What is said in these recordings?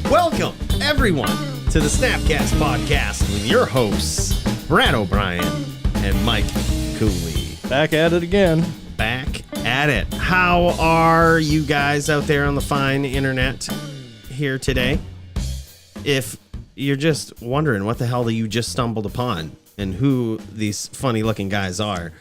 Welcome, everyone, to the SnapCast podcast with your hosts, Brad O'Brien and Mike Cooley. Back at it again. Back at it. How are you guys out there on the fine internet here today? If you're just wondering what the hell that you just stumbled upon and who these funny-looking guys are,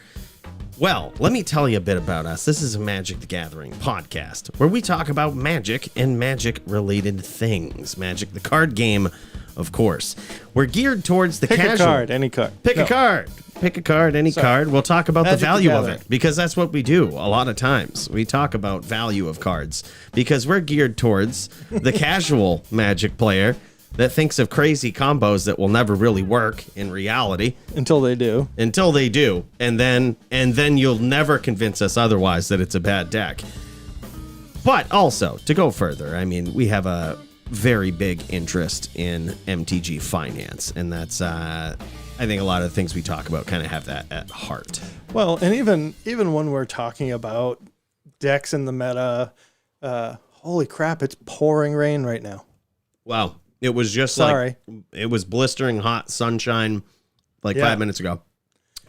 well, let me tell you a bit about us. This is a Magic the Gathering podcast where we talk about magic and magic-related things. Magic the card game, of course. We're geared towards the casual. Pick a card, any card. Pick a card. Pick a card, any card. We'll talk about the value of it because that's what we do a lot of times. We talk about value of cards because we're geared towards the casual Magic player that thinks of crazy combos that will never really work in reality. Until they do. And then you'll never convince us otherwise that it's a bad deck. But also, to go further, I mean, we have a very big interest in MTG finance. And that's, I think a lot of the things we talk about kind of have that at heart. Well, and even when we're talking about decks in the meta, holy crap, it's pouring rain right now. Wow. It was just it was blistering hot sunshine 5 minutes ago.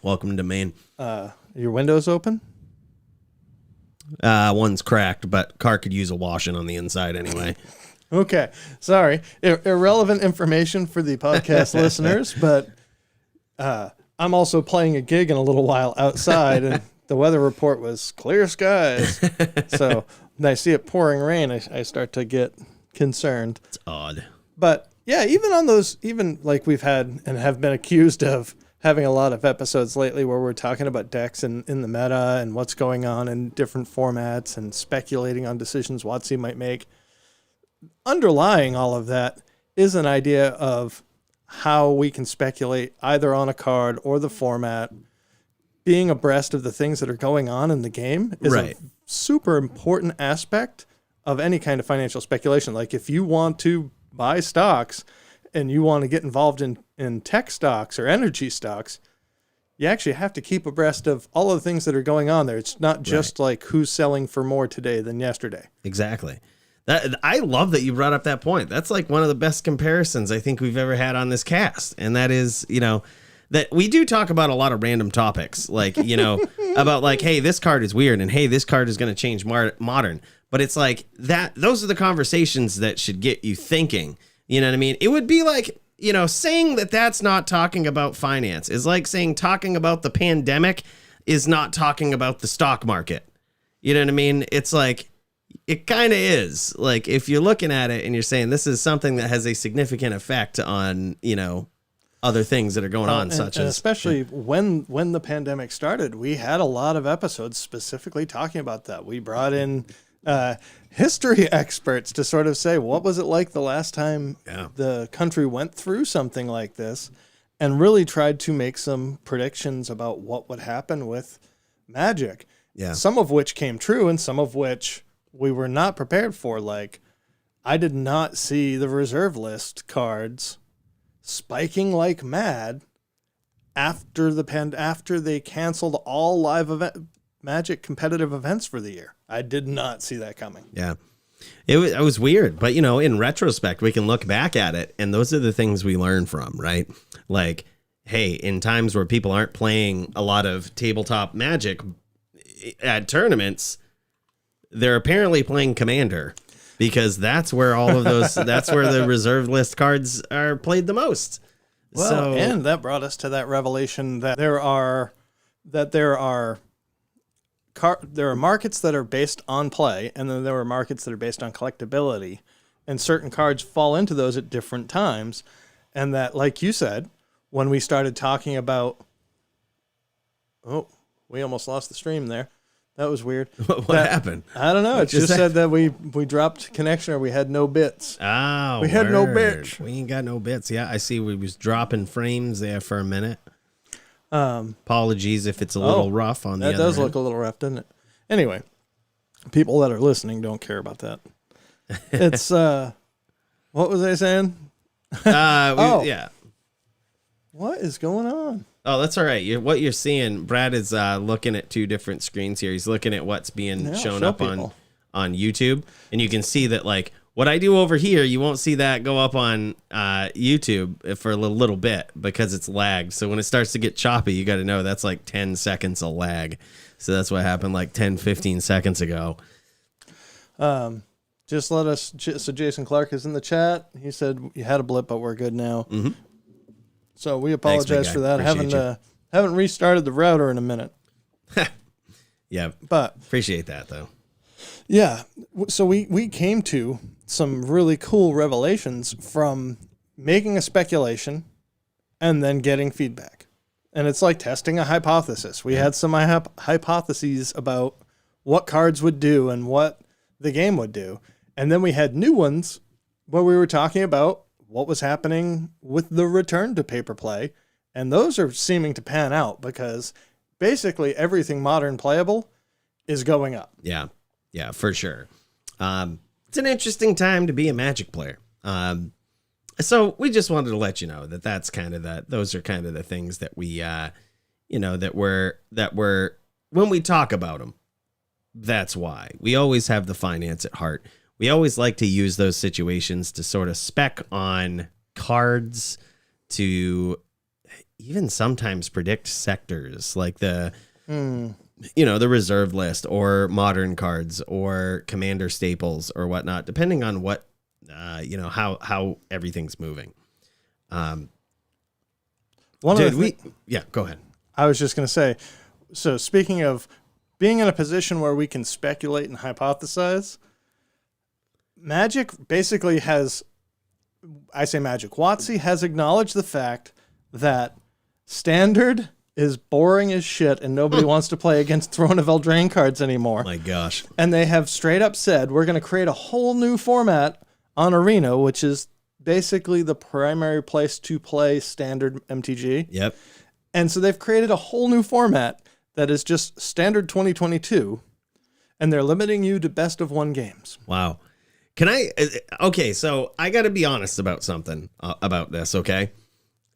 Welcome to Maine. Your windows open? One's cracked, but car could use a washing on the inside anyway. Okay. Sorry. Irrelevant information for the podcast listeners, but I'm also playing a gig in a little while outside, and the weather report was clear skies. So when I see it pouring rain, I start to get concerned. It's odd. But yeah, even on those, even like we've had and have been accused of having a lot of episodes lately where we're talking about decks in the meta and what's going on in different formats and speculating on decisions WotC might make. Underlying all of that is an idea of how we can speculate either on a card or the format. Being abreast of the things that are going on in the game is a super important aspect of any kind of financial speculation. Like if you want to buy stocks and you want to get involved in tech stocks or energy stocks, you actually have to keep abreast of all of the things that are going on there. It's not just like who's selling for more today than yesterday. Exactly. I love that you brought up that point. That's like one of the best comparisons I think we've ever had on this cast. And that is, that we do talk about a lot of random topics, like, about like, hey, this card is weird and hey, this card is going to change modern. But it's like that. Those are the conversations that should get you thinking. You know what I mean? It would be like, saying that that's not talking about finance is like saying talking about the pandemic is not talking about the stock market. You know what I mean? It's like it kind of is. Like if you're looking at it and you're saying this is something that has a significant effect on, other things that are going on, such as especially when the pandemic started, we had a lot of episodes specifically talking about that. We brought in history experts to sort of say, what was it like the last time the country went through something like this, and really tried to make some predictions about what would happen with Magic. Yeah. Some of which came true and some of which we were not prepared for. Like, I did not see the reserve list cards spiking like mad after they canceled all live Magic competitive events for the year. I did not see that coming. Yeah, it was weird, but in retrospect, we can look back at it, and those are the things we learn from, right? Like, hey, in times where people aren't playing a lot of tabletop Magic at tournaments, they're apparently playing Commander because that's where all of those, that's where the reserve list cards are played the most. Well, and that brought us to that revelation that there are markets that are based on play, and then there are markets that are based on collectability, and certain cards fall into those at different times. And that, like you said, when we started talking about, we almost lost the stream there. That was weird. What happened? I don't know. It just said that we dropped connection or we had no bits. Oh, we had no bits. We ain't got no bits. Yeah, I see we was dropping frames there for a minute. Apologies if it's a little rough on the other end. That does look a little rough, doesn't it? Anyway, people that are listening don't care about that. It's, what was I saying? Yeah. What is going on? Oh, that's all right. What you're seeing, Brad is looking at two different screens here. He's looking at what's being shown up on YouTube, and you can see that like What I do over here, you won't see that go up on YouTube for a little bit because it's lagged. So when it starts to get choppy, you got to know that's like 10 seconds of lag. So that's what happened like 10, 15 seconds ago. Just let us. So Jason Clark is in the chat. He said you had a blip, but we're good now. Mm-hmm. So we apologize for that. Appreciate Haven't restarted the router in a minute. Yeah, but appreciate that though. Yeah, so we came to some really cool revelations from making a speculation and then getting feedback. And it's like testing a hypothesis. We had some hypotheses about what cards would do and what the game would do. And then we had new ones where we were talking about what was happening with the return to paper play. And those are seeming to pan out because basically everything modern playable is going up. Yeah, for sure. It's an interesting time to be a Magic player. So we just wanted to let you know that those are kind of the things that we, that we're, when we talk about them, that's why. We always have the finance at heart. We always like to use those situations to sort of spec on cards to even sometimes predict sectors like the reserve list or modern cards or commander staples or whatnot, depending on what, how everything's moving. Go ahead. I was just going to say, so speaking of being in a position where we can speculate and hypothesize, Magic basically has, WotC has acknowledged the fact that Standard is boring as shit and nobody wants to play against Throne of Eldraine cards anymore. My gosh. And they have straight up said, we're going to create a whole new format on Arena, which is basically the primary place to play Standard MTG. Yep. And so they've created a whole new format that is just Standard 2022, and they're limiting you to best of one games. Wow. So I got to be honest about something about this, okay?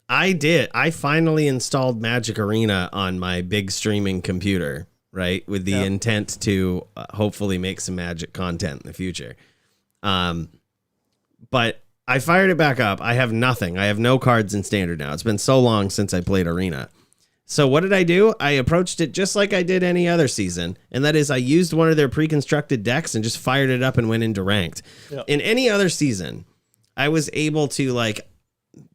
I finally installed Magic Arena on my big streaming computer, right? With the intent to hopefully make some Magic content in the future. But I fired it back up. I have nothing. I have no cards in Standard now. It's been so long since I played Arena. So what did I do? I approached it just like I did any other season. And that is I used one of their pre-constructed decks and just fired it up and went into ranked. Yep. In any other season, I was able to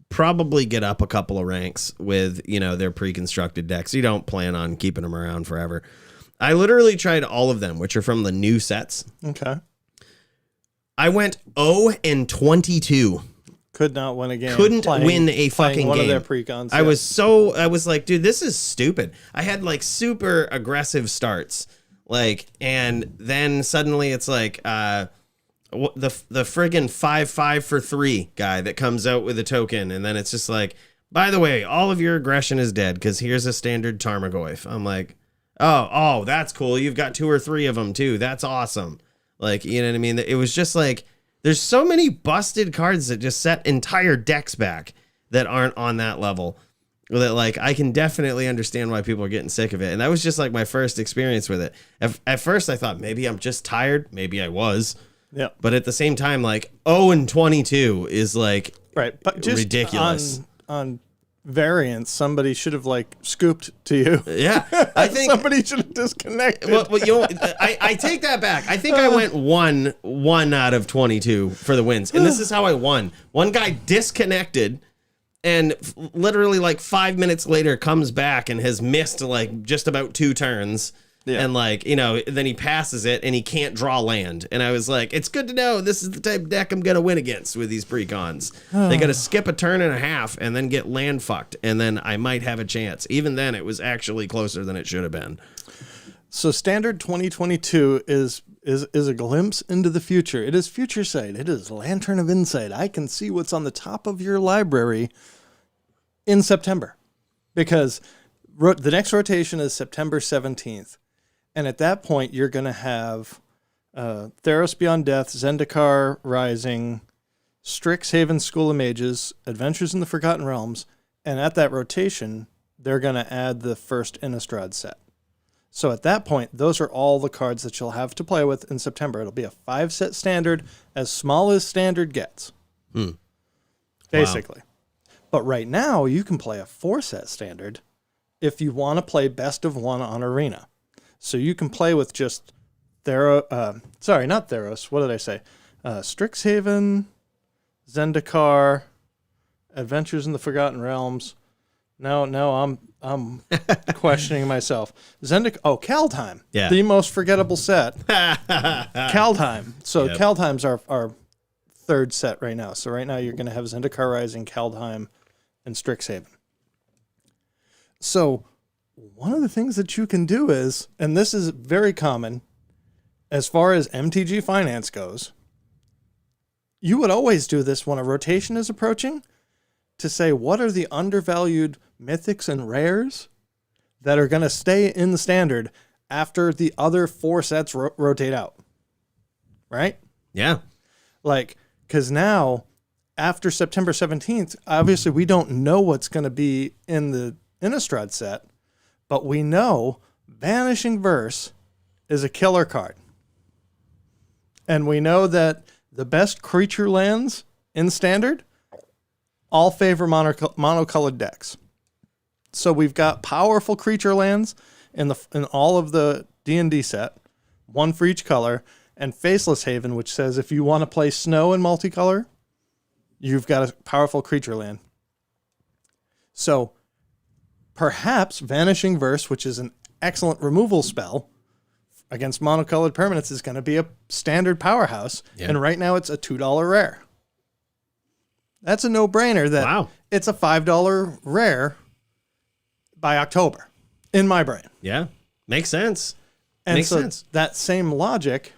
probably get up a couple of ranks with, their pre-constructed decks. You don't plan on keeping them around forever. I literally tried all of them, which are from the new sets. Okay. I went 0-22. Could not win a game. Couldn't win a fucking one game. Of their pre-cons. I was like, dude, this is stupid. I had super aggressive starts, and then suddenly it's the friggin' 5/5 for 3 guy that comes out with a token, and then it's just like, by the way, all of your aggression is dead because here's a standard Tarmogoyf. I'm like, oh, that's cool. You've got 2 or 3 of them too. That's awesome. You know what I mean? It was just there's so many busted cards that just set entire decks back that aren't on that level that I can definitely understand why people are getting sick of it. And that was just my first experience with it. At first I thought maybe I'm just tired. Maybe I was. Yeah. But at the same time, 0-22 is right. But just ridiculous. On variance, somebody should have scooped to you. Yeah, I think somebody should have disconnected. Well, I take that back. I think I went one out of 22 for the wins, and this is how I won. One guy disconnected, and literally 5 minutes later comes back and has missed just about 2 turns. Yeah. And then he passes it and he can't draw land. And I was like, it's good to know this is the type of deck I'm going to win against with these precons. They got to skip a turn and a half and then get land fucked. And then I might have a chance. Even then, it was actually closer than it should have been. So Standard 2022 is a glimpse into the future. It is future sight. It is Lantern of Insight. I can see what's on the top of your library in September. Because the next rotation is September 17th. And at that point, you're going to have Theros Beyond Death, Zendikar Rising, Strixhaven School of Mages, Adventures in the Forgotten Realms, and at that rotation, they're going to add the first Innistrad set. So at that point, those are all the cards that you'll have to play with in September. It'll be a 5-set standard, as small as standard gets, basically. Wow. But right now, you can play a 4-set standard if you want to play best of one on Arena. So you can play with just not Theros. What did I say? Strixhaven, Zendikar, Adventures in the Forgotten Realms. Now I'm questioning myself. Kaldheim. Yeah. The most forgettable set. Kaldheim. So Kaldheim's our third set right now. So right now you're going to have Zendikar Rising, Kaldheim, and Strixhaven. So one of the things that you can do is, and this is very common as far as MTG finance goes, you would always do this when a rotation is approaching to say, what are the undervalued mythics and rares that are going to stay in the standard after the other 4 sets rotate out? Right? Yeah. Because now, after September 17th, obviously we don't know what's going to be in the Innistrad set, but we know Vanishing Verse is a killer card. And we know that the best creature lands in Standard all favor monocolored decks. So we've got powerful creature lands in all of the D&D set, one for each color, and Faceless Haven, which says if you want to play snow in multicolor, you've got a powerful creature land. So perhaps Vanishing Verse, which is an excellent removal spell against monocolored permanents, is going to be a standard powerhouse. Yeah. And right now it's a $2 rare. That's a no-brainer that It's a $5 rare by October, in my brain. Yeah, makes sense. And makes sense. That same logic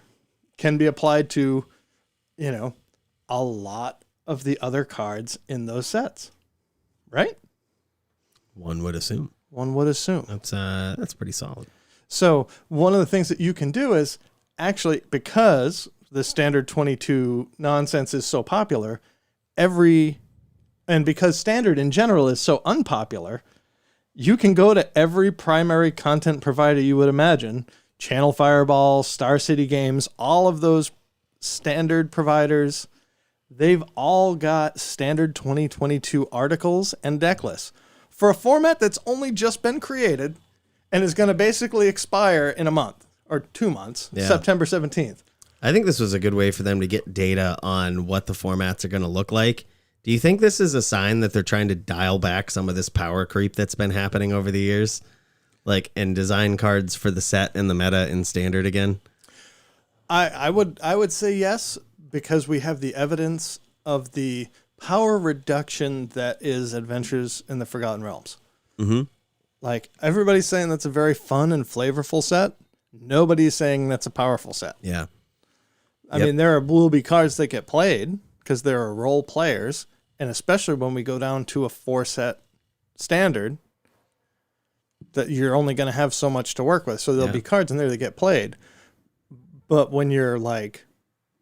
can be applied to, a lot of the other cards in those sets, right? One would assume. That's pretty solid. So one of the things that you can do is actually, because the standard 22 nonsense is so popular, and because standard in general is so unpopular, you can go to every primary content provider you would imagine, Channel Fireball, Star City Games, all of those standard providers, they've all got standard 2022 articles and deck lists for a format that's only just been created and is going to basically expire in a month or 2 months, September 17th. I think this was a good way for them to get data on what the formats are going to look like. Do you think this is a sign that they're trying to dial back some of this power creep that's been happening over the years? And design cards for the set and the meta in Standard again? I would say yes, because we have the evidence of the power reduction that is Adventures in the Forgotten Realms. Mm-hmm. Everybody's saying that's a very fun and flavorful set. Nobody's saying that's a powerful set. Yeah. I mean, there will be cards that get played because there are role players, and especially when we go down to a 4-set standard, that you're only going to have so much to work with. So there'll be cards in there that get played. But when you're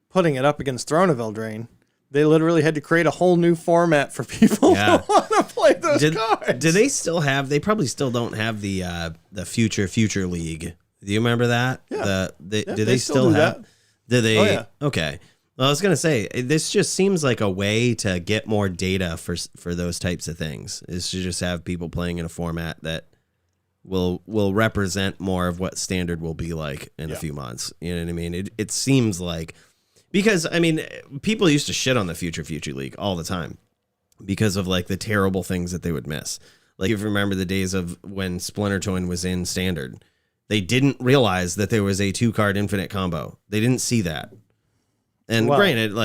putting it up against Throne of Eldraine, they literally had to create a whole new format for people to want to play those cards. Do they still have? They probably still don't have the Future League. Do you remember that? Yeah. Do they still have? That. Do they? Oh, yeah. Okay. Well, I was gonna say this just seems like a way to get more data for those types of things. Is to just have people playing in a format that will represent more of what Standard will be like in a few months. You know what I mean? It seems like. Because, I mean, people used to shit on the Future League all the time because of, the terrible things that they would miss. If you remember the days of when Splinter Twin was in Standard, they didn't realize that there was a 2-card infinite combo. They didn't see that. And granted,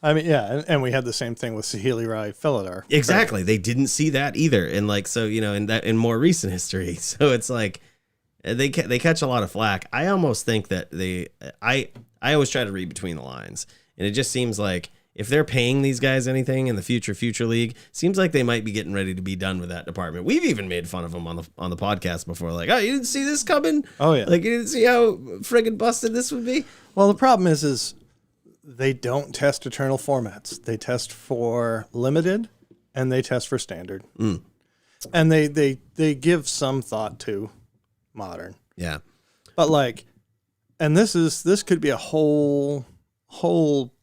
and we had the same thing with Saheeli Rai Felidar. Exactly. Right? They didn't see that either. And, so, in more recent history. So it's they catch a lot of flack. I almost think that I always try to read between the lines, and it just seems like if they're paying these guys anything in the Future League, seems like they might be getting ready to be done with that department. We've even made fun of them on the podcast before, oh, you didn't see this coming? Oh yeah, you didn't see how friggin' busted this would be. Well, the problem is they don't test eternal formats. They test for limited, and they test for standard, and they give some thought to modern. Yeah. But like, and this could be a whole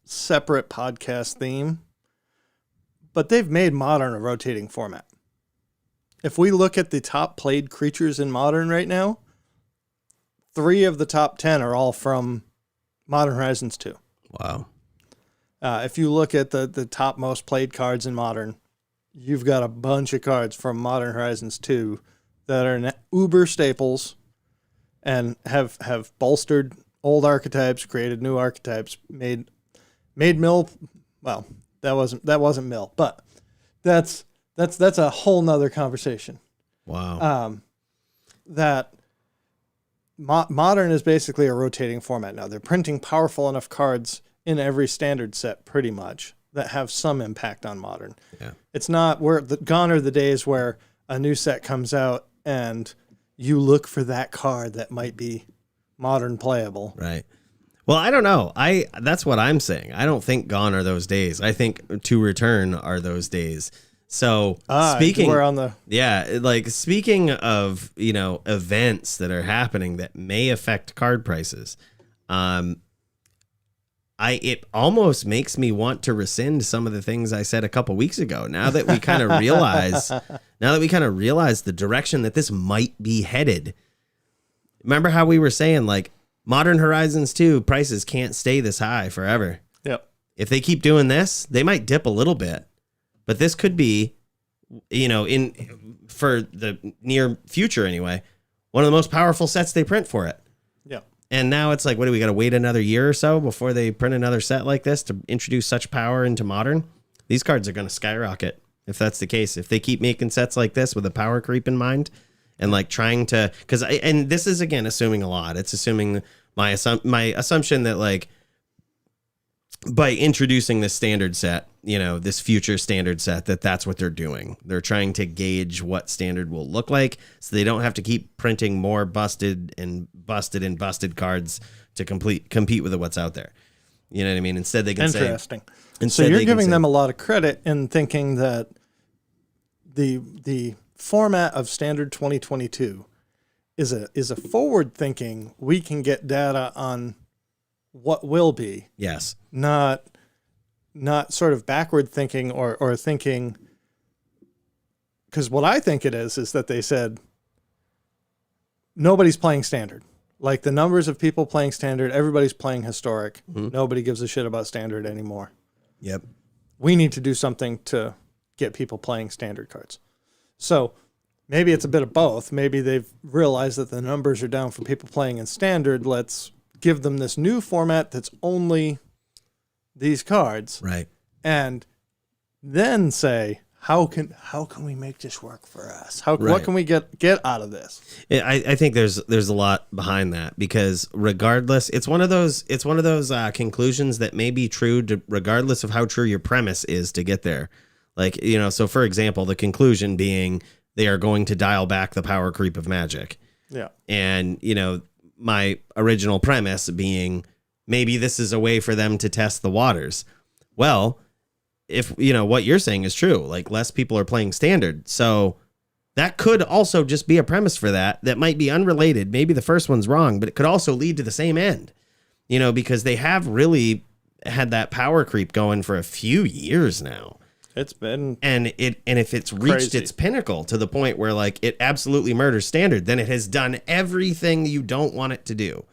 separate podcast theme, but they've made Modern a rotating format. If we look at the top played creatures in Modern right now, 3 of the top 10 are all from Modern Horizons 2. Wow. If you look at the top most played cards in Modern, you've got a bunch of cards from Modern Horizons 2 that are uber staples and have bolstered old archetypes, created new archetypes, made mill. Well, that wasn't mill, but that's a whole nother conversation. Wow. Modern is basically a rotating format now. They're printing powerful enough cards in every standard set, pretty much, that have some impact on Modern. Yeah. It's not gone are the days where a new set comes out and you look for that card that might be Modern playable. Right. Well, I don't know. That's what I'm saying. I don't think gone are those days. I think to return are those days. So speaking of, events that are happening that may affect card prices, it almost makes me want to rescind some of the things I said a couple weeks ago. Now that we kind of realize the direction that this might be headed. Remember how we were saying like Modern Horizons 2 prices can't stay this high forever. Yep. If they keep doing this, they might dip a little bit, but this could be, for the near future anyway, one of the most powerful sets they print for it. Yeah. And now it's like, what do we got to wait another year or so before they print another set like this to introduce such power into Modern? These cards are going to skyrocket if that's the case. If they keep making sets like this with a power creep in mind and like trying to, and this is again assuming a lot. It's assuming my assumption that like by introducing this standard set, this future standard set, that's what they're doing. They're trying to gauge what standard will look like so they don't have to keep printing more busted cards to compete with what's out there. You know what I mean? Instead, they can say... Interesting. So you're giving them a lot of credit in thinking that the format of Standard 2022 is a forward thinking. We can get data on what will be. Yes. Not sort of backward thinking or thinking, because what I think it is that they said nobody's playing standard. Like the numbers of people playing standard, everybody's playing historic. Mm-hmm. Nobody gives a shit about standard anymore. Yep. We need to do something to get people playing standard cards. So maybe it's a bit of both. Maybe they've realized that the numbers are down for people playing in standard. Let's give them this new format that's only these cards, right? And then say, how can we make this work for us? What can we get out of this? I think there's a lot behind that, because regardless, it's one of those conclusions that may be true regardless of how true your premise is to get there. Like, so for example, the conclusion being they are going to dial back the power creep of Magic. Yeah. And, my original premise being maybe this is a way for them to test the waters. Well, if what you're saying is true, like less people are playing standard, so that could also just be a premise for that might be unrelated. Maybe the first one's wrong, but it could also lead to the same end, because they have really had that power creep going for a few years now. It's been, and if it's reached its pinnacle to the point where like it absolutely murders standard, then it has done everything you don't want it to do.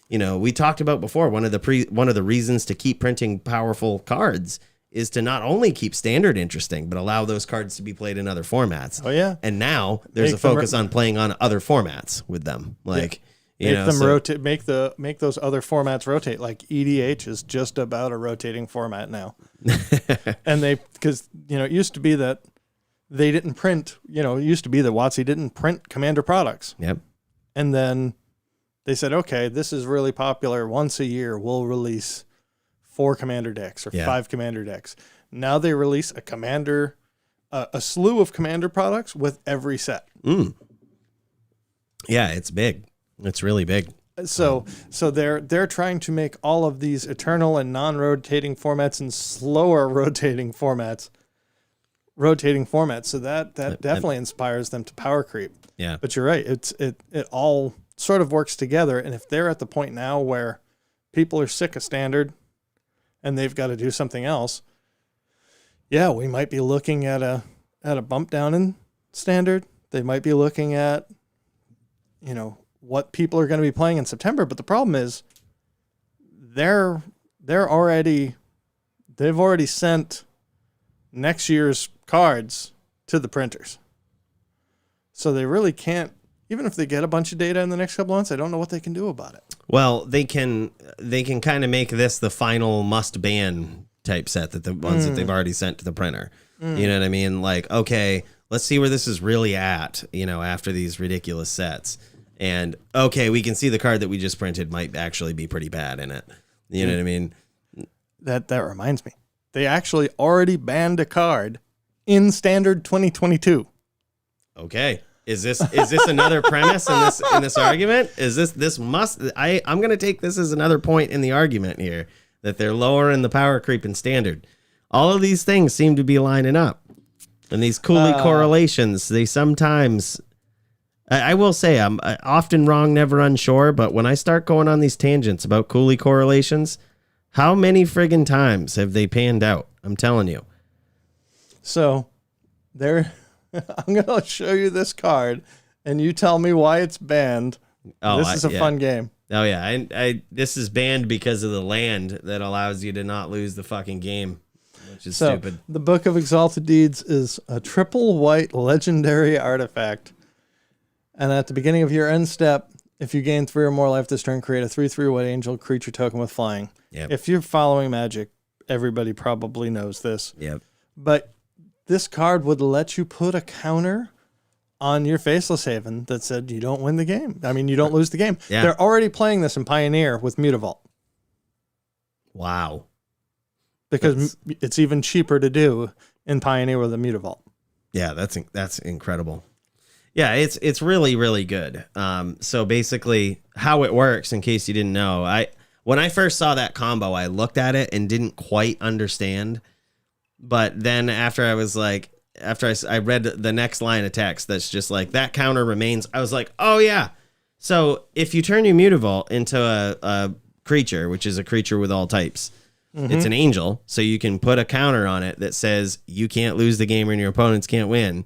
We talked about before, one of the reasons to keep printing powerful cards is to not only keep standard interesting, but allow those cards to be played in other formats. Oh yeah. And now there's a focus on playing on other formats with them. Like, rotate, make those other formats rotate. Like EDH is just about a rotating format now. And because it used to be that they didn't print, it used to be that WotC didn't print Commander products. Yep. And then they said, okay, this is really popular. Once a year, we'll release 4 Commander decks or 5 Commander decks. Now they release a slew of Commander products with every set. Mm. Yeah, it's big. It's really big. So they're trying to make all of these eternal and non-rotating formats and slower rotating formats. So that definitely inspires them to power creep. Yeah. But you're right. It all sort of works together. And if they're at the point now where people are sick of standard and they've got to do something else, yeah, we might be looking at a bump down in standard. They might be looking at, what people are going to be playing in September. But the problem is they've already sent next year's cards to the printers. So they really can't, even if they get a bunch of data in the next couple months, I don't know what they can do about it. Well, they can kind of make this the final must ban type set, that the ones that they've already sent to the printer. You know what I mean? Like, okay, let's see where this is really at, after these ridiculous sets. And okay, we can see the card that we just printed might actually be pretty bad in it. You know what I mean? That reminds me. They actually already banned a card in Standard 2022. Okay. Is this another premise in this argument? Is I'm going to take this as another point in the argument here, that they're lowering the power creep in Standard. All of these things seem to be lining up. And these Cooley correlations, they sometimes, I will say I'm often wrong, never unsure, but when I start going on these tangents about Cooley correlations, how many friggin' times have they panned out? I'm telling you. So I'm going to show you this card, and you tell me why it's banned. This is a fun game. Oh, yeah. This is banned because of the land that allows you to not lose the fucking game, which is stupid. The Book of Exalted Deeds is a triple white legendary artifact. And at the beginning of your end step, if you gain 3 or more life this turn, create a 3/3 white angel creature token with flying. Yep. If you're following Magic, everybody probably knows this. Yep. But this card would let you put a counter on your Faceless Haven that said you don't win the game. I mean, you don't lose the game. Yeah. They're already playing this in Pioneer with Mutavault. Wow. Because it's even cheaper to do in Pioneer with a Mutavault. Yeah, that's incredible. Yeah, it's really, really good. So basically how it works, in case you didn't know, when I first saw that combo, I looked at it and didn't quite understand. But then after I read the next line of text that's just like, that counter remains, I was like, oh yeah. So if you turn your Mutavault into a creature, which is a creature with all types, it's an angel, so you can put a counter on it that says you can't lose the game and your opponents can't win.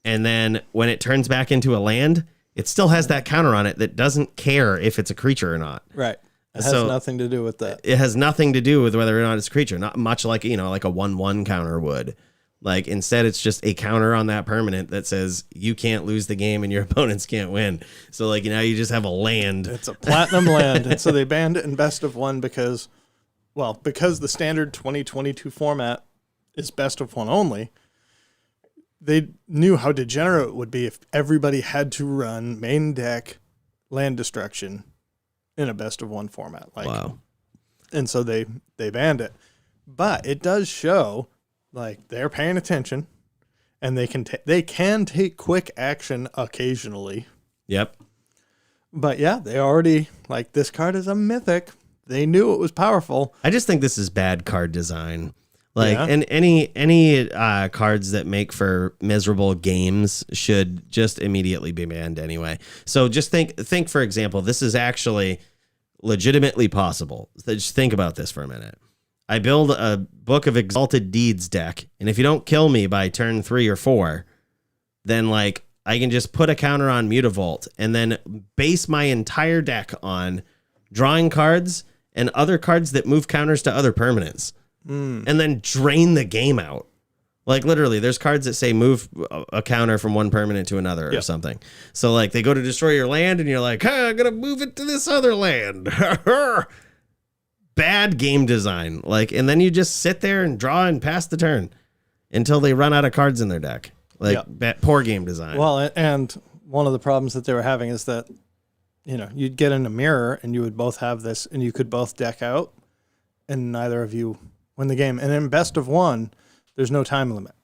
And then when it turns back into a land, it still has that counter on it that doesn't care if it's a creature or not. Right. It has nothing to do with that. It has nothing to do with whether or not it's a creature. Not much like, like a 1/1 counter would. Like, instead, it's just a counter on that permanent that says you can't lose the game and your opponents can't win. So, like, now you just have a land. It's a platinum land. And so they banned it in best of one because the Standard 2022 format is best of one only. They knew how degenerate it would be if everybody had to run main deck land destruction in a best of one format. Wow. And so they banned it. But it does show, like, they're paying attention, and they can take quick action occasionally. Yep. But yeah, they already, like, this card is a mythic. They knew it was powerful. I just think this is bad card design. Like, and any cards that make for miserable games should just immediately be banned anyway. So just think for example, this is actually legitimately possible. Just think about this for a minute. I build a Book of Exalted Deeds deck, and if you don't kill me by turn 3 or 4, then, like, I can just put a counter on Mutavault and then base my entire deck on drawing cards and other cards that move counters to other permanents. And then drain the game out. Like, literally, there's cards that say move a counter from one permanent to another or something. So, like, they go to destroy your land, and you're like, I'm going to move it to this other land. Bad game design. Like, and then you just sit there and draw and pass the turn until they run out of cards in their deck. Like, poor game design. Well, and one of the problems that they were having is that, you'd get in a mirror, and you would both have this, and you could both deck out, and neither of you win the game. And in best of one, there's no time limit.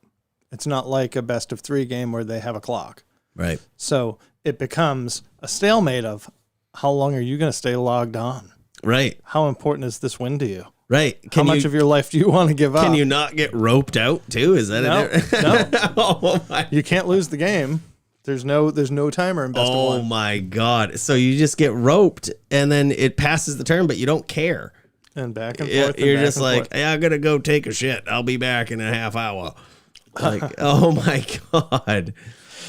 It's not like a best of 3 game where they have a clock. Right. So it becomes a stalemate of how long are you going to stay logged on? Right. How important is this win to you? Right. How much of your life do you want to give up? Can you not get roped out too? Is that no? Oh, You can't lose the game. There's no timer in best of Oh one. my God. So you just get roped and then it passes the turn, but you don't care. And back and forth. You're just like, hey, I'm going to go take a shit. I'll be back in a half hour. Like, oh my God.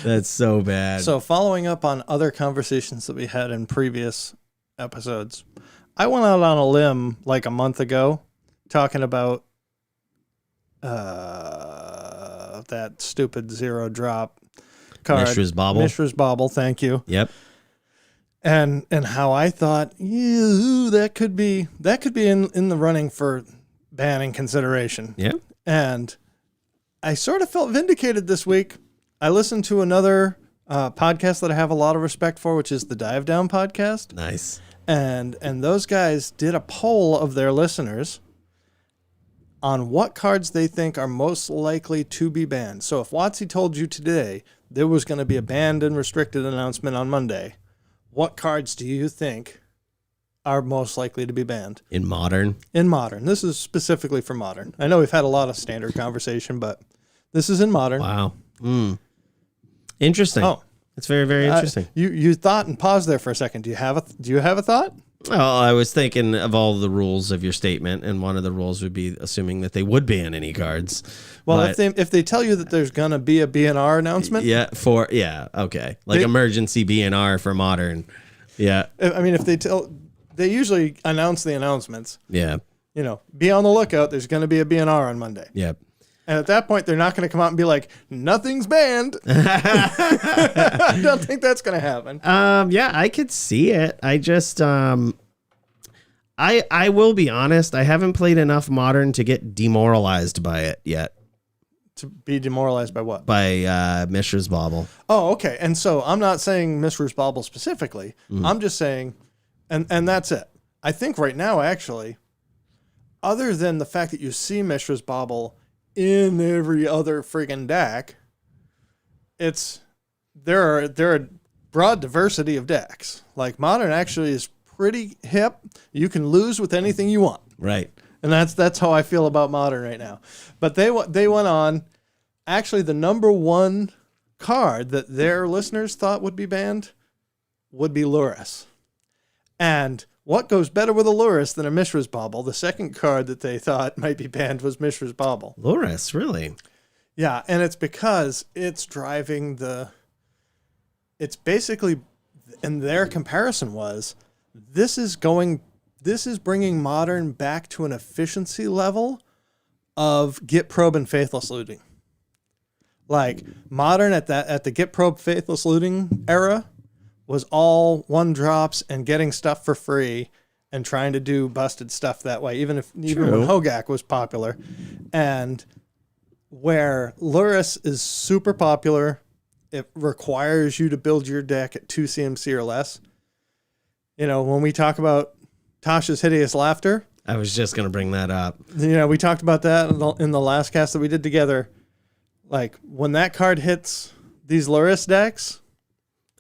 That's so bad. So following up on other conversations that we had in previous episodes, I went out on a limb like a month ago talking about that stupid 0-drop card. Mishra's Bauble. Mishra's Bauble, thank you. Yep. And how I thought, that could be in the running for banning consideration. Yep. And I sort of felt vindicated this week. I listened to another podcast that I have a lot of respect for, which is the Dive Down podcast. Nice. And those guys did a poll of their listeners on what cards they think are most likely to be banned. So if WotC told you today there was going to be a banned and restricted announcement on Monday, what cards do you think are most likely to be banned? In Modern? In Modern. This is specifically for Modern. I know we've had a lot of standard conversation, but this is in Modern. Wow. Interesting. Oh. It's very, very interesting. You thought and paused there for a second. Do you have a thought? Well, I was thinking of all the rules of your statement, and one of the rules would be assuming that they would ban any cards. Well, But, if they tell you that there's gonna be a BNR announcement, okay, like emergency BNR for Modern. Yeah, I mean, if they usually announce the announcements. yeah, Be on the lookout. There's gonna be a BNR on Monday. yep. And at that point, they're not going to come out and be like, nothing's banned. I don't think that's going to happen. Yeah, I could see it. I just, I will be honest. I haven't played enough Modern to get demoralized by it yet. To be demoralized by what? By Mishra's Bauble. Oh, okay. And so I'm not saying Mishra's Bauble specifically. I'm just saying, and that's it. I think right now, actually, other than the fact that you see Mishra's Bauble in every other friggin' deck, there are a broad diversity of decks. Like Modern actually is pretty hip. You can lose with anything you want, Right. and that's how I feel about Modern right now. But they went on. Actually, the number one card that their listeners thought would be banned would be Lurrus. And what goes better with a Lurrus than a Mishra's Bauble? The second card that they thought might be banned was Mishra's Bauble. Lurrus, really? Yeah, and it's because it's driving it's basically, and their comparison was, this is bringing Modern back to an efficiency level of Get Probe and Faithless Looting. Like Modern at the Get Probe Faithless Looting era was all 1-drops and getting stuff for free and trying to do busted stuff that way, even when Hogak was popular. And where Lurrus is super popular, it requires you to build your deck at 2 CMC or less. When we talk about Tasha's Hideous Laughter, I was just going to bring that up. we talked about that in the last cast that we did together. Like, when that card hits these Lurrus decks,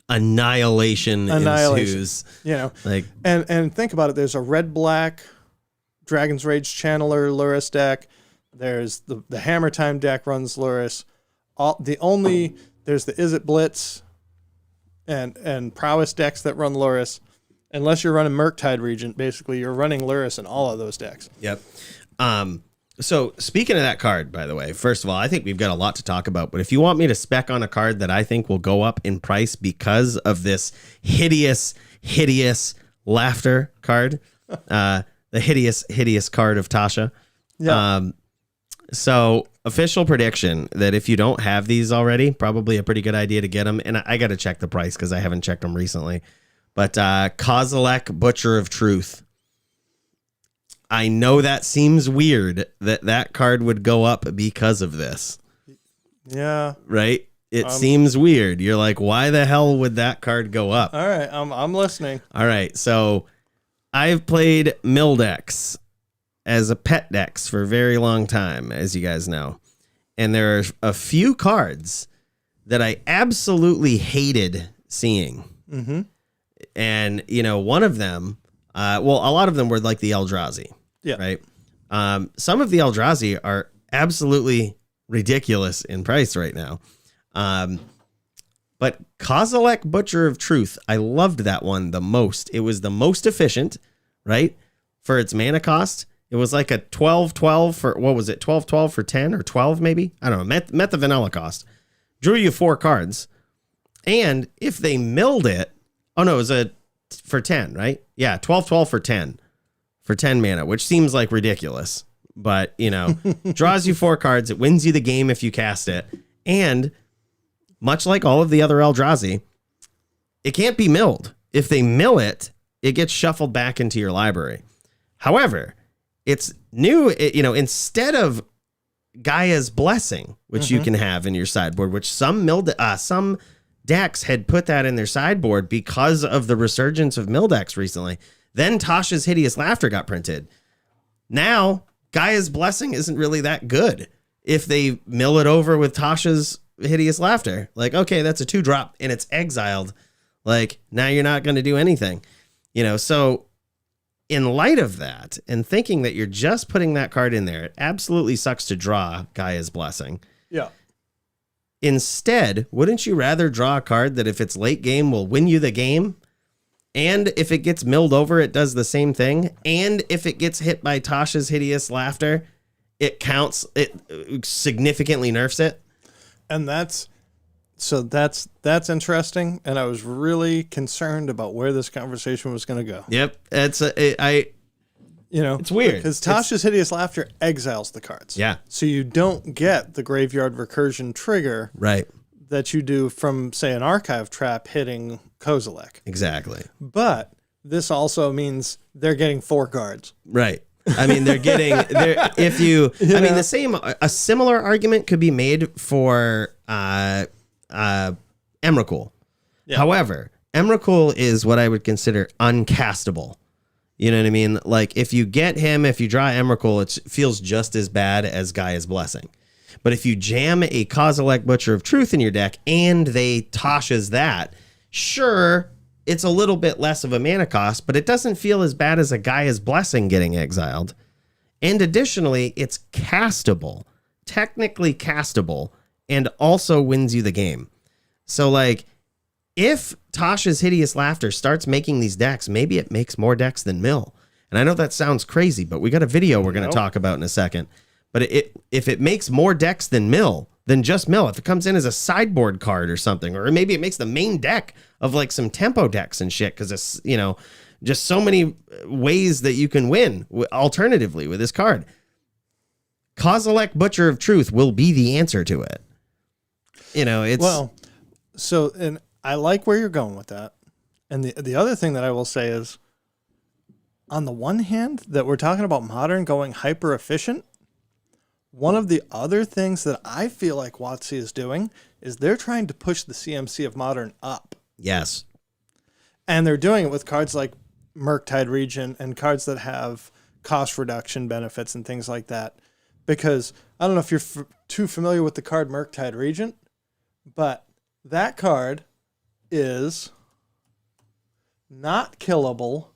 Annihilation. ensues. Like, and think about it. There's a red-black Dragon's Rage Channeler Lurrus deck. There's the Hammer Time deck runs Lurrus. There's the Is It Blitz and Prowess decks that run Lurrus. Unless you're running Murktide Regent, basically you're running Lurrus in all of those decks. yep. So speaking of that card, by the way, first of all, I think we've got a lot to talk about, but if you want me to spec on a card that I think will go up in price because of this hideous laughter card, the hideous card of Tasha. Yeah. So official prediction that if you don't have these already, probably a pretty good idea to get them. And I got to check the price because I haven't checked them recently, but Kozilek, Butcher of Truth. I know that seems weird that card would go up because of this. Yeah. Right? It seems weird. You're like, why the hell would that card go up? All right. I'm listening. All right. So I've played Mildex as a pet dex for a very long time, as you guys know. And there are a few cards that I absolutely hated seeing. Mm-hmm. And, one of them, a lot of them were like the Eldrazi. Yeah. Right. Some of the Eldrazi are absolutely ridiculous in price right now. But But Kozilek, Butcher of Truth, I loved that one the most. It was the most efficient, right? For its mana cost. It was like a 12-12 for, what was it, 12-12 for 10 or 12 maybe? I don't know, met the vanilla cost. Drew you 4 cards. And if they milled it, oh no, it was for 10, right? Yeah, 12-12 for 10. For 10 mana, which seems like ridiculous. But, you know, draws you 4 cards. It wins you the game if you cast it. And much like all of the other Eldrazi, it can't be milled. If they mill it, it gets shuffled back into your library. However, it's new, instead of Gaia's Blessing, which you can have in your sideboard, which some decks had put that in their sideboard because of the resurgence of mill decks recently. Then Tasha's Hideous Laughter got printed. Now, Gaia's Blessing isn't really that good if they mill it over with Tasha's Hideous Laughter. Like, okay, that's a 2-drop and it's exiled. Like, now you're not going to do anything. So in light of that and thinking that you're just putting that card in there, it absolutely sucks to draw Gaia's Blessing. Yeah. Instead, wouldn't you rather draw a card that if it's late game will win you the game? And if it gets milled over, it does the same thing. And if it gets hit by Tasha's Hideous Laughter, it counts, it significantly nerfs it. And that's interesting. And I was really concerned about where this conversation was going to go. Yep. It's weird. Because Tasha's Hideous Laughter exiles the cards. Yeah. So you don't get the graveyard recursion trigger. Right. That you do from, say, an archive trap hitting Kozilek. Exactly. But this also means they're getting 4 cards. Right. I mean, a similar argument could be made for Emrakul. Yeah. However, Emrakul is what I would consider uncastable. You know what I mean? Like, if you get him, if you draw Emrakul, it feels just as bad as Gaia's Blessing. But if you jam a Kozilek Butcher of Truth in your deck and they Tasha's that, sure, it's a little bit less of a mana cost, but it doesn't feel as bad as a Gaia's Blessing getting exiled. And additionally, it's castable, technically castable, and also wins you the game. So, like, if Tasha's Hideous Laughter starts making these decks, maybe it makes more decks than mill. And I know that sounds crazy, but we got a video we're going to talk about in a second. But if it makes more decks than mill, than just mill, if it comes in as a sideboard card or something, or maybe it makes the main deck of like some tempo decks and shit, because it's, just so many ways that you can win alternatively with this card. Kozilek Butcher of Truth will be the answer to it. It's... Well, so, and I like where you're going with that. And the other thing that I will say is, on the one hand, that we're talking about Modern going hyper efficient, one of the other things that I feel like WotC is doing is they're trying to push the CMC of Modern up. Yes. And they're doing it with cards like Murktide Regent and cards that have cost reduction benefits and things like that. Because I don't know if you're too familiar with the card Murktide Regent, but that card is not killable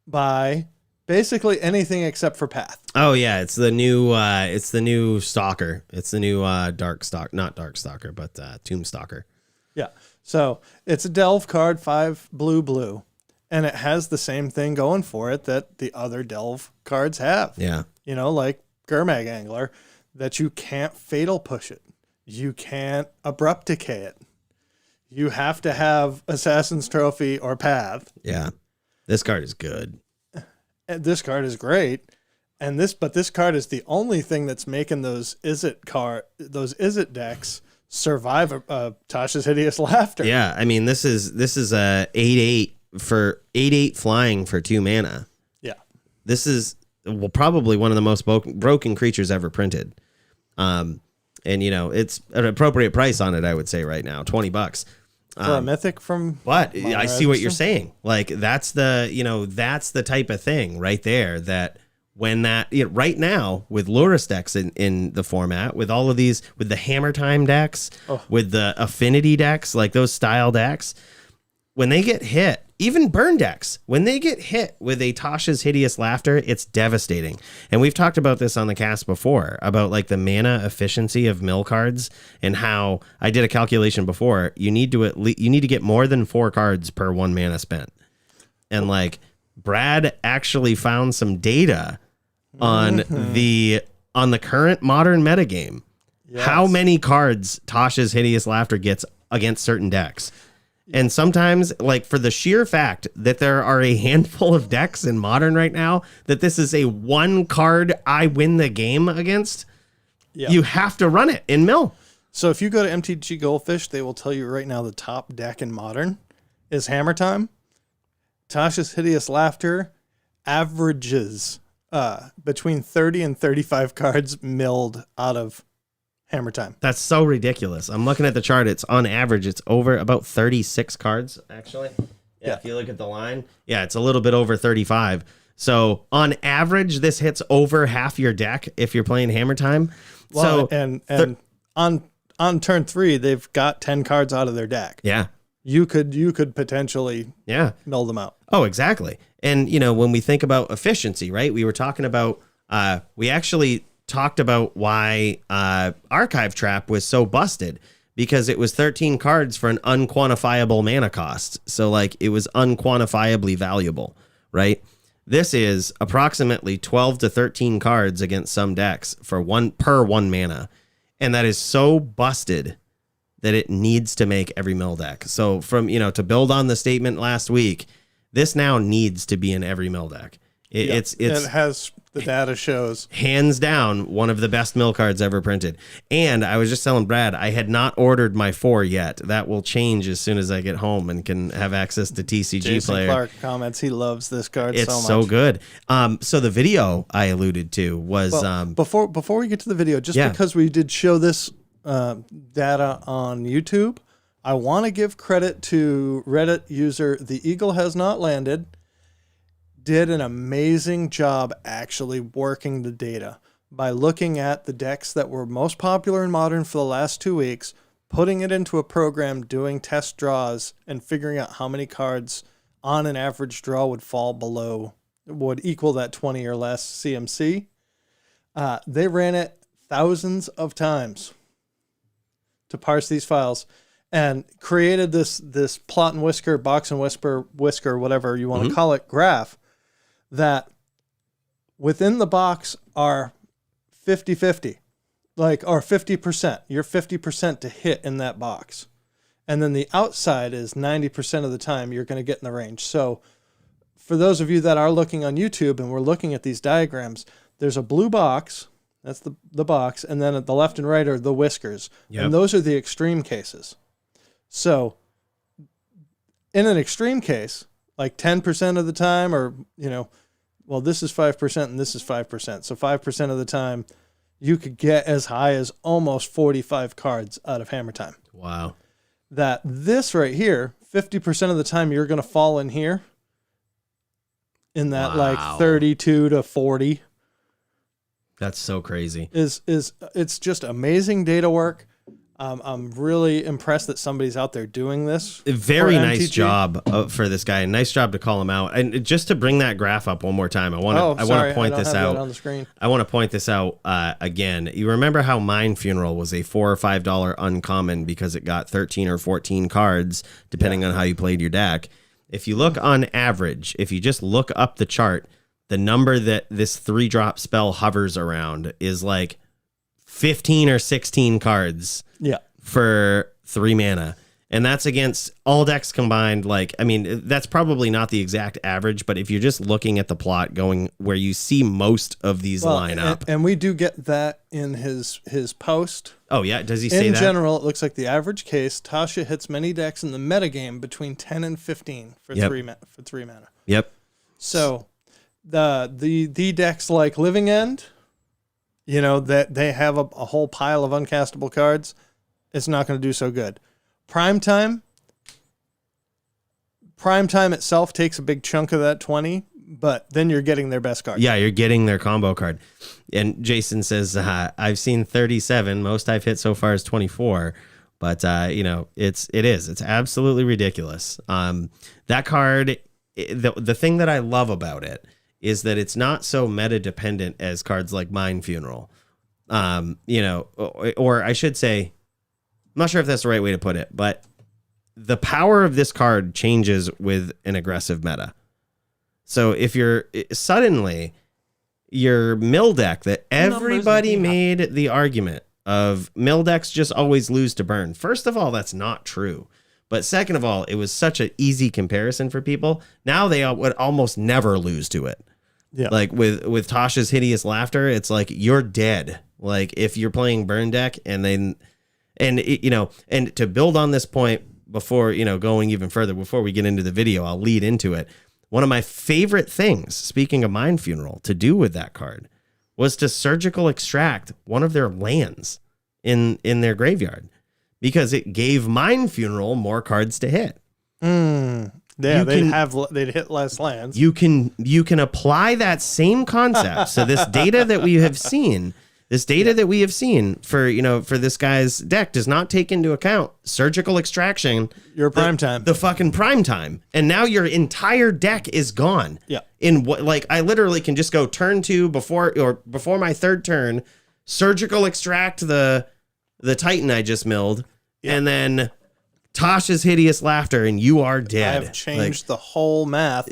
by basically anything except for path. Oh yeah, it's the new stalker. It's the new dark stalk, not dark stalker, but tomb stalker. Yeah. So it's a delve card, 5 blue, and it has the same thing going for it that the other delve cards have. Yeah. Like Gurmag Angler, that you can't fatal push it. You can't abrupt decay it. You have to have Assassin's Trophy or Path. Yeah. This card is good. And this card is great. But this card is the only thing that's making those Izzet decks survive Tasha's Hideous Laughter. Yeah, I mean this is a 8/8 for 8/8 flying for 2 mana. Yeah. This is probably one of the most broken creatures ever printed. And it's an appropriate price on it, I would say right now, $20. For a mythic from... But I see what you're saying. Like, that's the type of thing right there that when right now with Lurrus decks in the format, with all of these, with the Hammer Time decks, with the Affinity decks, like those style decks, when they get hit, even burn decks, when they get hit with a Tasha's Hideous Laughter, it's devastating. And we've talked about this on the cast before, about like the mana efficiency of mill cards and how I did a calculation before. You need to get more than 4 cards per 1 mana spent. And like Brad actually found some data on the current modern metagame. Yes. How many cards Tasha's Hideous Laughter gets against certain decks. And sometimes, like, for the sheer fact that there are a handful of decks in Modern right now, that this is a 1 card I win the game against, you have to run it in Mill. So if you go to MTG Goldfish, they will tell you right now the top deck in Modern is Hammer Time. Tasha's Hideous Laughter averages between 30 and 35 cards milled out of Hammer Time. That's so ridiculous. I'm looking at the chart. It's on average, it's over about 36 cards, actually. Yeah. If you look at the line, it's a little bit over 35. So on average, this hits over half your deck if you're playing Hammer Time. Well, and on turn 3, they've got 10 cards out of their deck. Yeah. You could potentially mill them out. Oh, exactly. And, you know, when we think about efficiency, right, we were talking about, we actually talked about why Archive Trap was so busted, because it was 13 cards for an unquantifiable mana cost. So, like, it was unquantifiably valuable, right? This is approximately 12 to 13 cards against some decks for 1 mana. And that is so busted that it needs to make every mill deck. So from, you know, to build on the statement last week, this now needs to be in every mill deck. It has, the data shows, hands down one of the best mill cards ever printed. And I was just telling Brad, I had not ordered my 4 yet. That will change as soon as I get home and can have access to TCG Jason Player. Clark comments he loves this card so much. It's so good. So the video I alluded to was before we get to the video, just because we did show this data on YouTube, I want to give credit to Reddit user The Eagle Has Not Landed. Did an amazing job actually working the data by looking at the decks that were most popular in Modern for the last 2 weeks, putting it into a program, doing test draws, and figuring out how many cards on an average draw would equal that 20 or less CMC. They ran it thousands of times to parse these files and created this plot and whisker, box and whisker, whatever you want to call it, graph that within the box are 50-50, or 50%. You're 50% to hit in that box. And then the outside is 90% of the time you're going to get in the range. So for those of you that are looking on YouTube and we're looking at these diagrams, there's a blue box, that's the box, and then at the left and right are the whiskers. Yep. And those are the extreme cases. So in an extreme case, like 10% of the time, or, you know, well, this is 5% and this is 5%. So 5% of the time, you could get as high as almost 45 cards out of Hammer Time. Wow. That this right here, 50% of the time, you're going to fall in here in that like 32 to 40. That's so crazy. It's just amazing data work. I'm really impressed that somebody's out there doing this. Very nice job for this guy. Nice job to call him out. And just to bring that graph up one more time, I want to point this out on the screen. I want to point this out again. You remember how Mind Funeral was a $4 or $5 uncommon because it got 13 or 14 cards depending on how you played your deck. If you look on average, if you just look up the chart, the number that this 3-drop spell hovers around is like 15 or 16 cards for 3 mana. And that's against all decks combined. Like, I mean, that's probably not the exact average, but if you're just looking at the plot going where you see most of these line up. And we do get that in his post. Oh, yeah. Does he say that? In general, it looks like the average case, Tasha hits many decks in the metagame between 10 and 15 for 3 mana. Yep. So the decks like Living End, you know, that they have a whole pile of uncastable cards, it's not going to do so good. Primetime itself takes a big chunk of that 20, but then you're getting their best card. Yeah, you're getting their combo card. And Jason says, I've seen 37. Most I've hit so far is 24. But it's absolutely ridiculous. That card, the thing that I love about it is that it's not so meta dependent as cards like Mind Funeral. Or I should say, I'm not sure if that's the right way to put it, but the power of this card changes with an aggressive meta. So if you're suddenly your mill deck that everybody made the argument of mill decks just always lose to burn. First of all, that's not true. But second of all, it was such an easy comparison for people. Now they would almost never lose to it. Yeah. Like with Tasha's Hideous Laughter, it's like you're dead. Like if you're playing burn deck and to build on this point before, going even further, before we get into the video, I'll lead into it. One of my favorite things, speaking of Mind Funeral, to do with that card was to surgical extract one of their lands in their graveyard because it gave Mind Funeral more cards to hit. Yeah, they'd hit less lands. You can apply that same concept. So this data that we have seen for this guy's deck does not take into account surgical extraction. Your prime time. The fucking prime time. And now your entire deck is gone. Yeah. I literally can just go turn 2 before my third turn, surgical extract the Titan I just milled, and then Tasha's Hideous Laughter, and you are dead. I've changed the whole math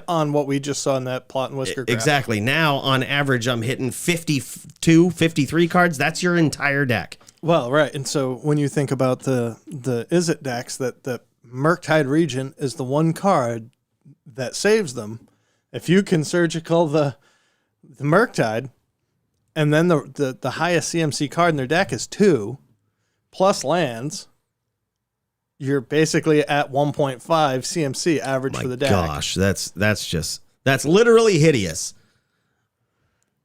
on what we just saw in that plot and whisker graph. Exactly. Now, on average, I'm hitting 52, 53 cards. That's your entire deck. Well, right. And so when you think about the Izzet decks, that the Murktide Regent is the one card that saves them. If you can surgical the Murktide, and then the highest CMC card in their deck is 2, plus lands, you're basically at 1.5 CMC average for the deck. Gosh, that's literally hideous.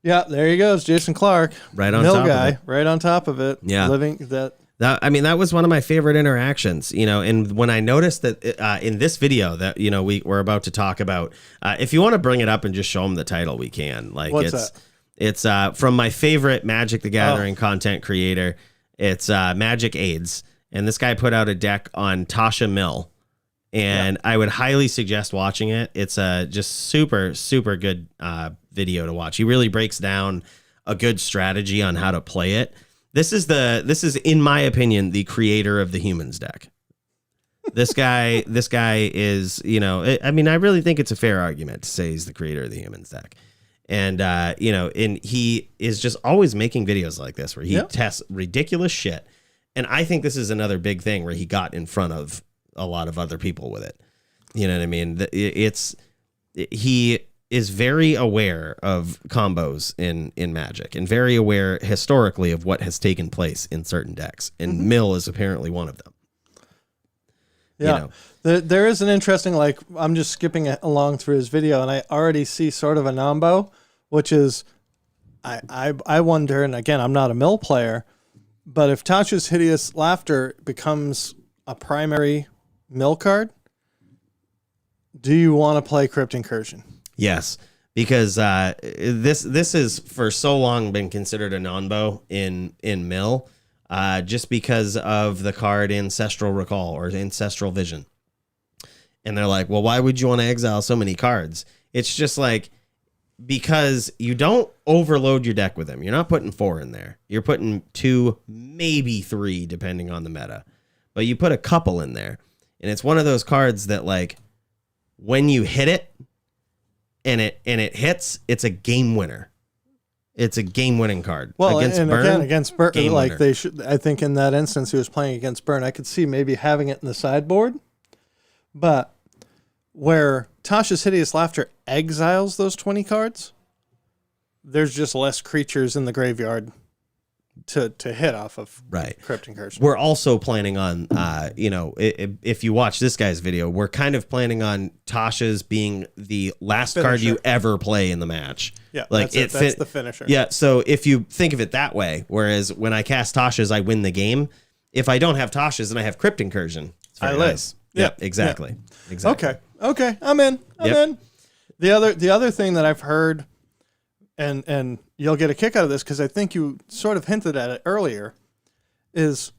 Yeah, there he goes, Jason Clark, right on top of it. Right on top of it. Yeah, that was one of my favorite interactions. And when I noticed that in this video that we're about to talk about, if you want to bring it up and just show them the title, we can. Like what's that? It's from my favorite Magic the Gathering content creator. It's Magic AIDS. And this guy put out a deck on Tasha Mill, and I would highly suggest watching it. It's a just super, super good video to watch. He really breaks down a good strategy on how to play it. This is, in my opinion, the creator of the Humans deck. This guy is, I really think it's a fair argument to say he's the creator of the Humans deck. And, and he is just always making videos like this where he tests ridiculous shit. And I think this is another big thing where he got in front of a lot of other people with it. You know what I mean? He is very aware of combos in Magic and very aware historically of what has taken place in certain decks. And Mill is apparently one of them. Yeah. There is an interesting, I'm just skipping along through his video and I already see sort of a nombo, which is, I wonder, and again, I'm not a Mill player, but if Tasha's Hideous Laughter becomes a primary mill card, do you want to play Crypt Incursion? Yes, because this is for so long been considered a non-bow in mill, just because of the card Ancestral Recall or Ancestral Vision. And they're like, well, why would you want to exile so many cards? It's just like, because you don't overload your deck with them. You're not putting 4 in there. You're putting 2, maybe 3, depending on the meta. But you put a couple in there. And it's one of those cards that, when you hit it and it hits, it's a game winner. It's a game-winning card. Well, against Burn, they should. I think in that instance, he was playing against Burn. I could see maybe having it in the sideboard, but where Tasha's Hideous Laughter exiles those 20 cards, there's just less creatures in the graveyard to hit off of Crypt Incursion. We're also planning on, if you watch this guy's video, we're kind of planning on Tasha's being the last card you ever play in the match. Yeah, that's the finisher. Yeah, so if you think of it that way, whereas when I cast Tasha's, I win the game. If I don't have Tasha's and I have Crypt Incursion, it's very nice. Yeah, exactly. Yeah. Exactly. Okay, I'm in. The other thing that I've heard, and you'll get a kick out of this because I think you sort of hinted at it earlier, is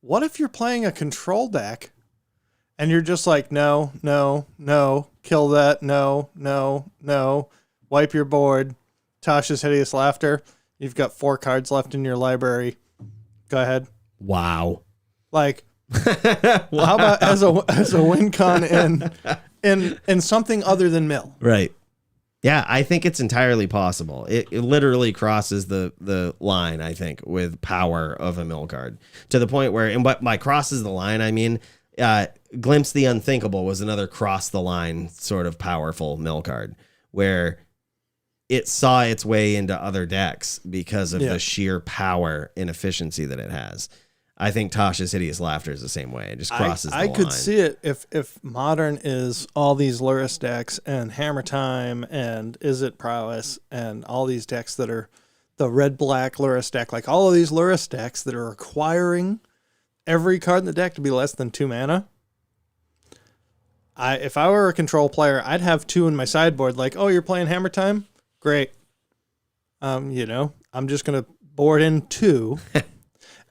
what if you're playing a control deck and you're just like, no, kill that, no, wipe your board, Tasha's Hideous Laughter. You've got 4 cards left in your library. Go ahead. Wow. Like, how about as a win con in something other than mill? Right. Yeah, I think it's entirely possible. It literally crosses the line, I think, with power of a mill card to the point where, and what by crosses the line, I mean, Glimpse the Unthinkable was another cross the line sort of powerful mill card where it saw its way into other decks because of the sheer power and efficiency that it has. I think Tasha's Hideous Laughter is the same way. It just crosses the line. I could see it if Modern is all these Luris decks and Hammer Time and Is It Prowess and all these decks that are the red-black Luris deck, like all of these Luris decks that are requiring every card in the deck to be less than 2 mana. If I were a control player, I'd have 2 in my sideboard. Like, oh, you're playing Hammer Time? Great. I'm just going to board in 2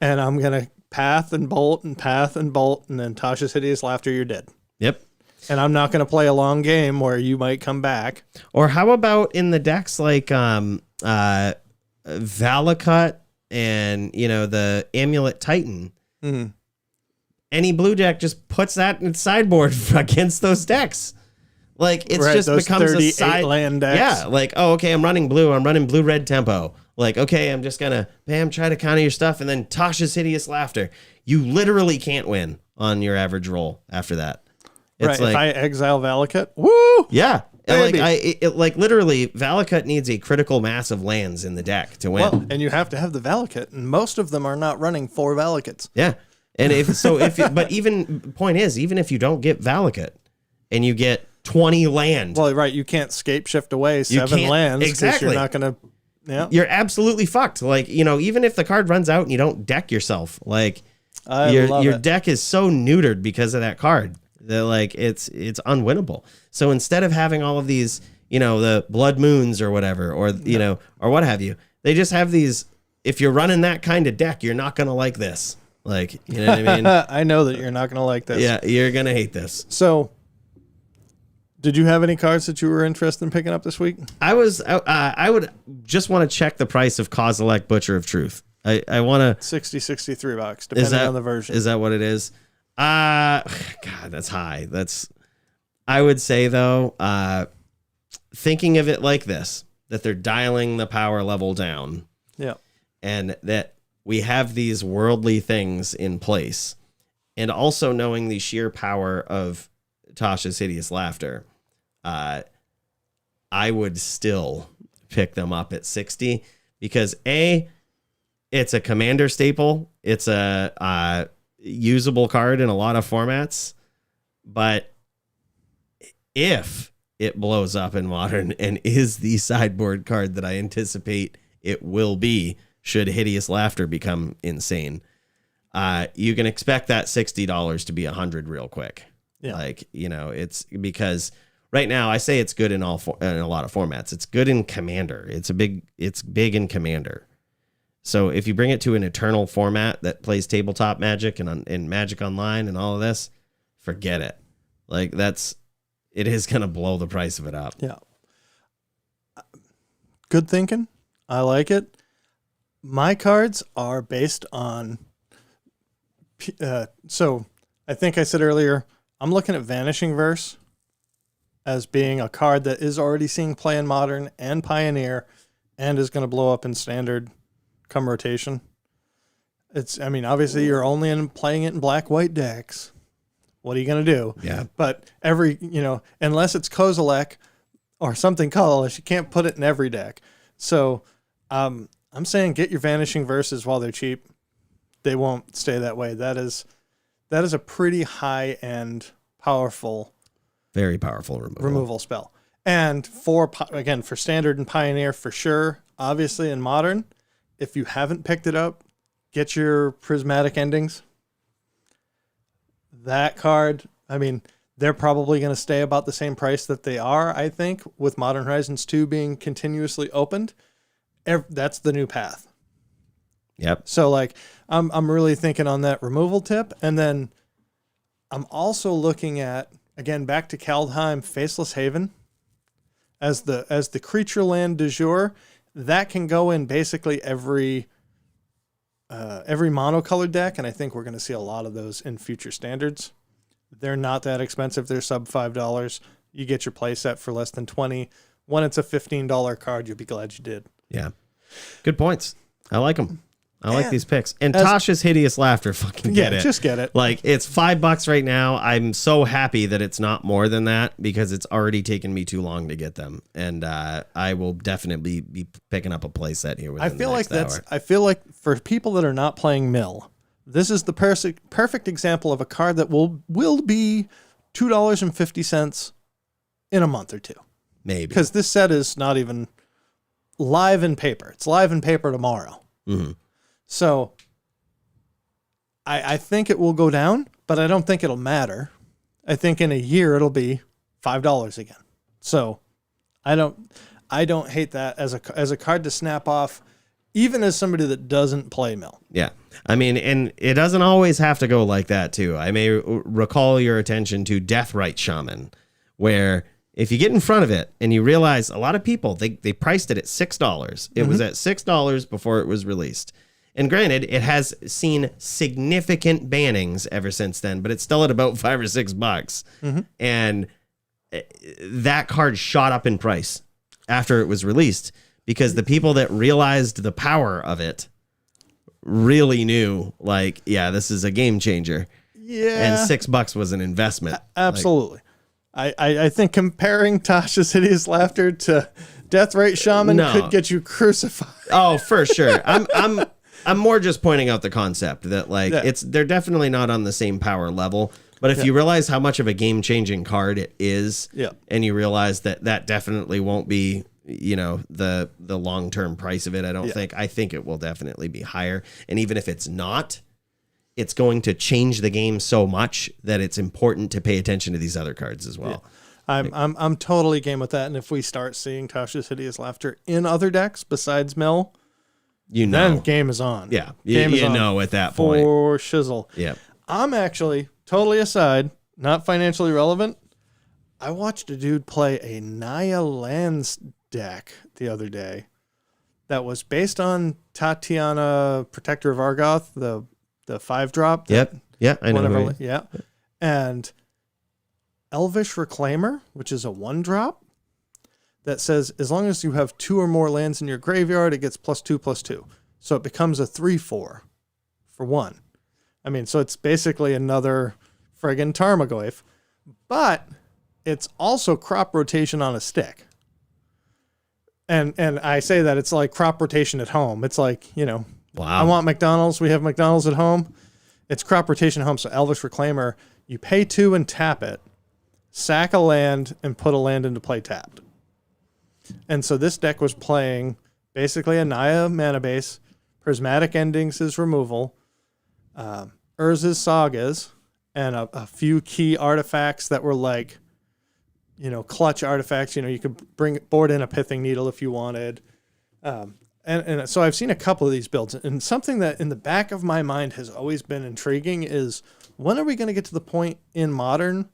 and I'm going to path and bolt, and then Tasha's Hideous Laughter, you're dead. Yep. And I'm not going to play a long game where you might come back. Or how about in the decks like Valakut and, the Amulet Titan? Mm. Any blue deck just puts that in its sideboard against those decks. Like, it's just becomes a side land decks. Yeah, like, oh, okay, I'm running blue-red tempo. Like, okay, I'm just gonna try to counter your stuff, and then Tasha's Hideous Laughter. You literally can't win on your average roll after that. It's right, if I exile Valakut, woo! Yeah. Like literally, Valakut needs a critical mass of lands in the deck to win. Well, and you have to have the Valakut, and most of them are not running 4 Valakuts. Yeah. And but even point is, even if you don't get Valakut and you get 20 land. Well, right, you can't scape shift away 7 lands. Exactly. You're not going to. Yeah. You're absolutely fucked. Like, even if the card runs out and you don't deck yourself, like your deck is so neutered because of that card that like it's unwinnable. So instead of having all of these, the Blood Moons or whatever, or or what have you, they just have these. If you're running that kind of deck, you're not going to like this. Like, you know what I mean? I know that you're not going to like this. Yeah, you're going to hate this. So, did you have any cards that you were interested in picking up this week? I would just want to check the price of Kozilek Butcher of Truth. I want to $63, depending on the version. Is that what it is? God, that's high. I would say though, thinking of it like this, that they're dialing the power level down. Yeah. And that we have these worldly things in place, and also knowing the sheer power of Tasha's Hideous Laughter, I would still pick them up at 60 because it's a commander staple. It's a usable card in a lot of formats, but if it blows up in Modern and is the sideboard card that I anticipate it will be, should Hideous Laughter become insane, you can expect that $60 to be $100 real quick. Yeah. Like, it's because right now I say it's good in a lot of formats. It's good in Commander. It's big in Commander. So if you bring it to an Eternal format that plays tabletop Magic and Magic Online and all of this, forget it. Like it is going to blow the price of it up. Yeah. Good thinking. I like it. My cards are based on, so I think I said earlier, I'm looking at Vanishing Verse as being a card that is already seeing play in Modern and Pioneer and is going to blow up in Standard come rotation. Obviously you're only playing it in black-white decks. What are you going to do? Yeah. But unless it's Kozilek or something colorless, you can't put it in every deck. So, I'm saying get your Vanishing Verses while they're cheap. They won't stay that way. That is a pretty high-end, powerful, very powerful removal spell. And for Standard and Pioneer for sure. Obviously in Modern, if you haven't picked it up, get your Prismatic Endings. That card, they're probably going to stay about the same price that they are, I think, with Modern Horizons 2 being continuously opened. That's the new path. Yep. So like I'm really thinking on that removal tip. And then I'm also looking at, again, back to Kaldheim, Faceless Haven as the creature land du jour. That can go in basically every monocolored deck, and I think we're going to see a lot of those in future standards. They're not that expensive. They're sub $5. You get your play set for less than $20. When it's a $15 card, you'll be glad you did. Yeah. Good points. I like them. I like these picks. And Tasha's Hideous Laughter, fucking get it. Just get it. Like, it's $5 right now. I'm so happy that it's not more than that because it's already taken me too long to get them. And I will definitely be picking up a play set here within the next hour. I feel like for people that are not playing Mill, this is the perfect example of a card that will be $2.50 in a month or two. Maybe. Because this set is not even live in paper. It's live in paper tomorrow. Mm-hmm. So I think it will go down, but I don't think it'll matter. I think in a year it'll be $5 again. So I don't hate that as a card to snap off, even as somebody that doesn't play Mill. Yeah. I mean, and it doesn't always have to go like that too. I may recall your attention to Deathrite Shaman, where if you get in front of it and you realize a lot of people, they priced it at $6. It was at $6 before it was released. And granted, it has seen significant bannings ever since then, but it's still at about $5 or $6. And that card shot up in price after it was released because the people that realized the power of it really knew, like, yeah, this is a game changer. Yeah. And $6 was an investment. Absolutely. I think comparing Tasha's Hideous Laughter to Deathrite Shaman could get you crucified. Oh, for sure. I'm more just pointing out the concept that they're definitely not on the same power level. But if you realize how much of a game changing card it is, and you realize that definitely won't be, the long term price of it, I think it will definitely be higher. And even if it's not, it's going to change the game so much that it's important to pay attention to these other cards as well. Yeah. I'm totally game with that. And if we start seeing Tasha's Hideous Laughter in other decks besides Mill, then game is on. Yeah, you know at that point. For shizzle. Yeah. I'm actually, totally aside, not financially relevant, I watched a dude play a Naya Lands deck the other day that was based on Tatiana, Protector of Argoth, the 5-drop. Yep. Yeah, I know. Yeah. And Elvish Reclaimer, which is a 1-drop. That says, as long as you have 2 or more lands in your graveyard, it gets +2/+2. So it becomes a 3/4 for 1. I mean, so it's basically another friggin' Tarmogoyf. But it's also crop rotation on a stick. And I say that it's like crop rotation at home. It's like, wow. I want McDonald's. We have McDonald's at home. It's crop rotation at home. So Elvish Reclaimer, you pay 2 and tap it, sack a land, and put a land into play tapped. And so this deck was playing basically a Naya mana base, Prismatic Endings is removal, Urza's Sagas, and a few key artifacts that were like, clutch artifacts. You could board in a Pithing Needle if you wanted. And so I've seen a couple of these builds. And something that in the back of my mind has always been intriguing is, when are we going to get to the point in Modern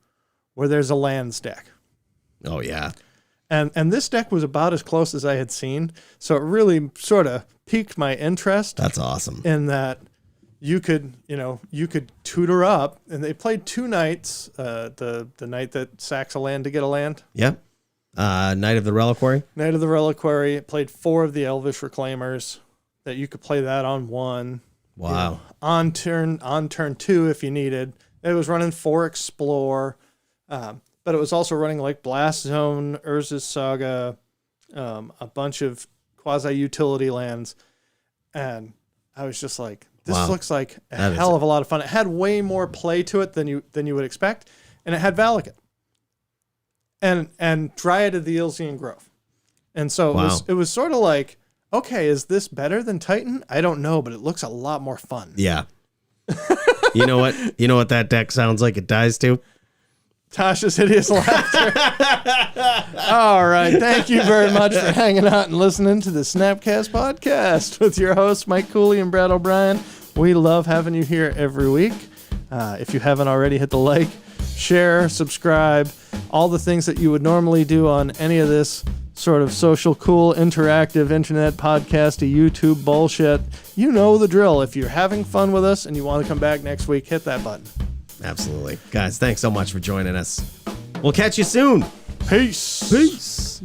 where there's a lands deck? Oh, yeah. And this deck was about as close as I had seen. So it really sort of piqued my interest. That's awesome. In that you could tutor up. And they played 2 nights, the night that sacks a land to get a land. Yep. Night of the Reliquary. Night of the Reliquary. It played 4 of the Elvish Reclaimers that you could play that on 1. Wow. On turn 2 if you needed. It was running 4 Explore. But it was also running like Blast Zone, Urza's Saga, a bunch of quasi-utility lands. And I was just like, this looks like a hell of a lot of fun. It had way more play to it than you would expect. And it had Valakut. And Dryad of the Ilsian Grove. And so it was sort of like, okay, is this better than Titan? I don't know, but it looks a lot more fun. Yeah. You know what? You know what that deck sounds like it dies to? Tasha's hideous laughter. All right. Thank you very much for hanging out and listening to the SnapCast podcast with your hosts, Mike Cooley and Brad O'Brien. We love having you here every week. If you haven't already, hit the like, share, subscribe, all the things that you would normally do on any of this sort of social, cool, interactive internet podcasty YouTube bullshit. You know the drill. If you're having fun with us and you want to come back next week, hit that button. Absolutely. Guys, thanks so much for joining us. We'll catch you soon. Peace. Peace.